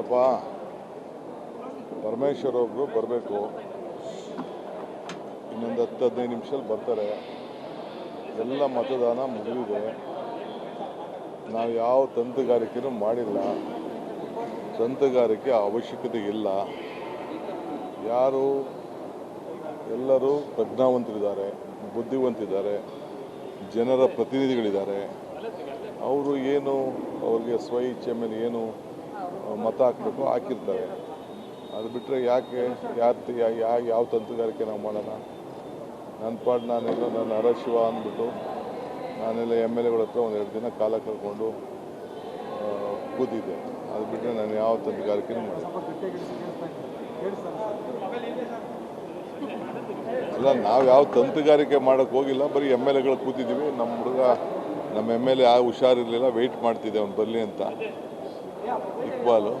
ನೋಡಪ್ಪ, ಪರಮೇಶ್ವರ್ ಒಬ್ಬರು ಬರಬೇಕು, ಇನ್ನೊಂದು 10-15 ನಿಮಿಷದಲ್ಲಿ ಬರ್ತಾರೆ. ಎಲ್ಲ ಮತದಾನ ಮುಗಿದಿದೆ. ನಾವು ಯಾವ ತಂತ್ರಗಾರಿಕೆನೂ ಮಾಡಿಲ್ಲ, ತಂತ್ರಗಾರಿಕೆ ಅವಶ್ಯಕತೆ ಇಲ್ಲ. ಎಲ್ಲರೂ ಪ್ರಜ್ಞಾವಂತರಿದ್ದಾರೆ, ಬುದ್ಧಿವಂತಿದ್ದಾರೆ, ಜನರ ಪ್ರತಿನಿಧಿಗಳಿದ್ದಾರೆ. ಅವರು ಅವ್ರಿಗೆ ಸ್ವ ಇಚ್ಛೆ ಮೇಲೆ ಏನು ಮತ ಹಾಕಬೇಕು ಹಾಕಿರ್ತಾರೆ. ಅದು ಬಿಟ್ಟರೆ ಯಾವ ತಂತ್ರಗಾರಿಕೆ ನಾವು ಮಾಡೋಣ? ನನ್ನ ಪಾಡು ನಾನೆಲ್ಲ ನನ್ನ ಹರಶಿವ ಅಂದ್ಬಿಟ್ಟು ನಾನೆಲ್ಲ MLA ಗಳ ಹತ್ರ ಒಂದೆರಡು ದಿನ ಕಾಲ ಕಳ್ಕೊಂಡು ಕೂತಿದ್ದೆ. ಅದು ಬಿಟ್ಟರೆ ನಾನು ಯಾವ ತಂತ್ರಗಾರಿಕೆನೂ ಮಾಡಿಲ್ಲ. ಅಲ್ಲ, ನಾವು ಯಾವ ತಂತ್ರಗಾರಿಕೆ ಮಾಡೋಕ್ಕೆ ಹೋಗಿಲ್ಲ, ಬರೀ MLA ಗಳು ಕೂತಿದ್ದೀವಿ. ನಮ್ಮ ಹುಡುಗ ನಮ್ಮ MLA ಹುಷಾರಿರಲಿಲ್ಲ, ವೆಯ್ಟ್ ಮಾಡ್ತಿದ್ದೆ ಅವ್ನು ಬರಲಿ ಅಂತ. ಇಕ್ಬಾಲು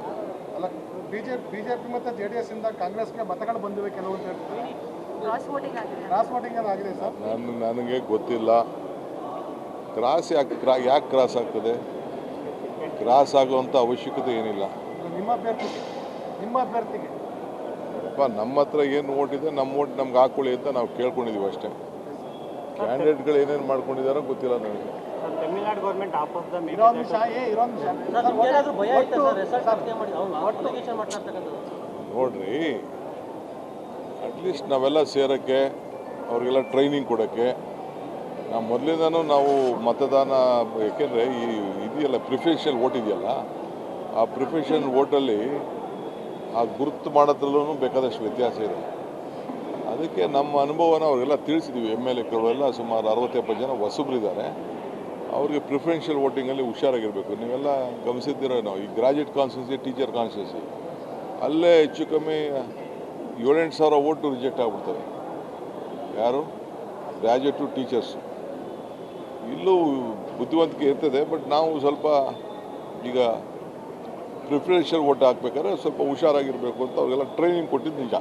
ಬಿಜೆಪಿ ಮತ್ತು JDS ಇಂದ ಕಾಂಗ್ರೆಸ್ಗೆ ಮತಗಳು ಬಂದಿವೆ ಕೆಲವು ಅಂತ ಹೇಳ್ತಾರೆ. ಕ್ರಾಸ್ ವೋಟಿಂಗ್ ಆಗಿದೆ ಸರ್. ನನಗೆ ಗೊತ್ತಿಲ್ಲ. ಯಾಕೆ ಕ್ರಾಸ್ ಆಗ್ತದೆ? ಕ್ರಾಸ್ ಆಗುವಂಥ ಅವಶ್ಯಕತೆ ಏನಿಲ್ಲ. ನಿಮ್ಮ ಅಭ್ಯರ್ಥಿಗೆ ನಮ್ಮ ಹತ್ರ ಏನು ಓಟ್ ಇದೆ, ನಮ್ಮ ಓಟ್ ನಮ್ಗೆ ಹಾಕೊಳ್ಳಿ ಅಂತ ನಾವು ಕೇಳ್ಕೊಂಡಿದ್ದೀವಿ ಅಷ್ಟೇ. ಕ್ಯಾಂಡಿಡೇಟ್ಗಳು ಏನೇನು ಮಾಡ್ಕೊಂಡಿದ್ದಾರೋ ಗೊತ್ತಿಲ್ಲ ನನಗೆ. ತಮಿಳುನಾಡು ಗೌರ್ಮೆಂಟ್ ನೋಡ್ರಿ, ಅಟ್ಲೀಸ್ಟ್ ನಾವೆಲ್ಲ ಸೇರೋಕ್ಕೆ, ಅವ್ರಿಗೆಲ್ಲ ಟ್ರೈನಿಂಗ್ ಕೊಡೋಕ್ಕೆ ನಾವು ಮೊದಲಿಂದನೂ ನಾವು ಮತದಾನ, ಏಕೆಂದರೆ ಇದೆಯಲ್ಲ ಪ್ರಿಫರೆನ್ಷಿಯಲ್ ವೋಟ್ ಇದೆಯಲ್ಲ, ಆ ಪ್ರಿಫರೆನ್ಷಿಯಲ್ ವೋಟಲ್ಲಿ ಆ ಗುರುತು ಮಾಡೋದ್ರಲ್ಲೂ ಬೇಕಾದಷ್ಟು ವ್ಯತ್ಯಾಸ ಇದೆ. ಅದಕ್ಕೆ ನಮ್ಮ ಅನುಭವನ ಅವ್ರಿಗೆಲ್ಲ ತಿಳಿಸಿದ್ದೀವಿ. MLAಗಳೆಲ್ಲ ಸುಮಾರು 60-70 ಜನ ಹೊಸಬ್ರಿದ್ದಾರೆ. ಅವ್ರಿಗೆ ಪ್ರಿಫರೆನ್ಷಿಯಲ್ ವೋಟಿಂಗಲ್ಲಿ ಹುಷಾರಾಗಿರಬೇಕು. ನೀವೆಲ್ಲ ಗಮನಿಸಿದ್ದೀರ, ನಾವು ಈ ಗ್ರಾಜ್ಯುಯೇಟ್ ಕಾನ್ಸ್ಟಿಟ್ಯೂನ್ಸಿ, ಟೀಚರ್ ಕಾನ್ಸ್ಟಿಟ್ಯೂನ್ಸಿ, ಅಲ್ಲೇ ಹೆಚ್ಚು ಕಮ್ಮಿ 7-8 ಸಾವಿರ ವೋಟು ರಿಜೆಕ್ಟ್ ಆಗಿಬಿಡ್ತವೆ. ಯಾರು ಗ್ರಾಜ್ಯುಯೇಟು, ಟೀಚರ್ಸು. ಇಲ್ಲೂ ಬುದ್ಧಿವಂತಿಕೆ ಇರ್ತದೆ, ಬಟ್ ನಾವು ಸ್ವಲ್ಪ ಈಗ ಪ್ರಿಫರೆನ್ಷಿಯಲ್ ವೋಟ್ ಹಾಕ್ಬೇಕಾದ್ರೆ ಸ್ವಲ್ಪ ಹುಷಾರಾಗಿರಬೇಕು ಅಂತ ಅವ್ರಿಗೆಲ್ಲ ಟ್ರೈನಿಂಗ್ ಕೊಟ್ಟಿದ್ದು ನಿಜ.